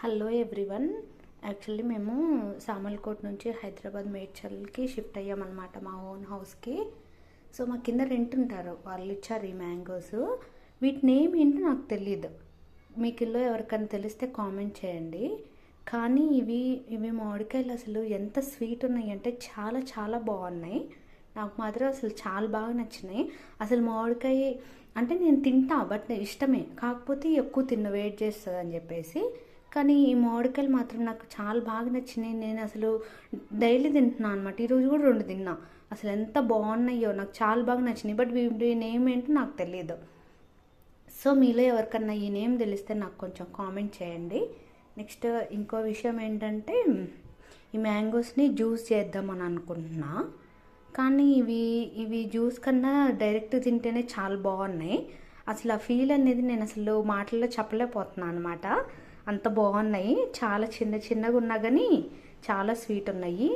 Hello everyone. Actually మేము సామర్లకోట నుంచి Hyderabad మేడ్చల్కి shift అయ్యామన్నమాట, మా ఓన్ హౌస్కి. సో మా కింద రెంట్ ఉంటారు, వాళ్ళు ఇచ్చారు ఈ మ్యాంగోస్. వీటి నేమ్ ఏంటో నాకు తెలియదు, మీకు ఇల్లు ఎవరికైనా తెలిస్తే కామెంట్ చేయండి. కానీ ఇవి మామిడికాయలు అసలు ఎంత స్వీట్ ఉన్నాయి అంటే చాలా చాలా బాగున్నాయి. నాకు మాత్రం అసలు చాలా బాగా నచ్చినాయి. అసలు మామిడికాయ అంటే నేను తింటా, బట్ ఇష్టమే, కాకపోతే ఎక్కువ వెయిట్ చేస్తుంది అని చెప్పేసి. కానీ ఈ మామిడికాయలు మాత్రం నాకు చాలా బాగా నచ్చినాయి. నేను అసలు డైలీ తింటున్నాను అనమాట. ఈరోజు కూడా 2 తిన్నా. అసలు ఎంత బాగున్నాయో, నాకు చాలా బాగా నచ్చినాయి. బట్ వీటి నేమ్ ఏంటో నాకు తెలియదు. సో మీలో ఎవరికన్నా ఈ నేమ్ తెలిస్తే నాకు కొంచెం కామెంట్ చేయండి. నెక్స్ట్ ఇంకో విషయం ఏంటంటే, ఈ మ్యాంగోస్ని జ్యూస్ చేద్దామని అనుకుంటున్నా. కానీ ఇవి జ్యూస్ కన్నా డైరెక్ట్ తింటేనే చాలా బాగున్నాయి. అసలు ఆ ఫీల్ అనేది నేను అసలు మాటల్లో చెప్పలేకపోతున్నాను అనమాట. అంత బాగున్నాయి. చాలా చిన్నగా ఉన్నా కానీ చాలా స్వీట్ ఉన్నాయి.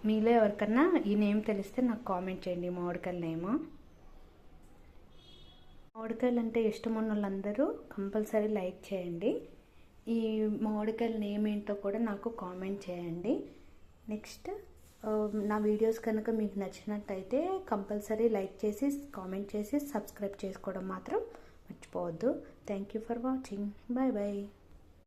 మీలో ఎవరికన్నా ఈ నేమ్ తెలిస్తే నాకు కామెంట్ చేయండి, మామిడికాయల నేమ్. మామిడికాయలు అంటే ఇష్టం ఉన్న వాళ్ళందరూ కంపల్సరీ లైక్ చేయండి. ఈ మామిడికాయల నేమ్ ఏంటో కూడా నాకు కామెంట్ చేయండి. నెక్స్ట్ నా వీడియోస్ కనుక మీకు నచ్చినట్టయితే కంపల్సరీ లైక్ చేసి కామెంట్ చేసి సబ్స్క్రైబ్ చేసుకోవడం మాత్రం మర్చిపోవద్దు. Thank you for watching. Bye bye.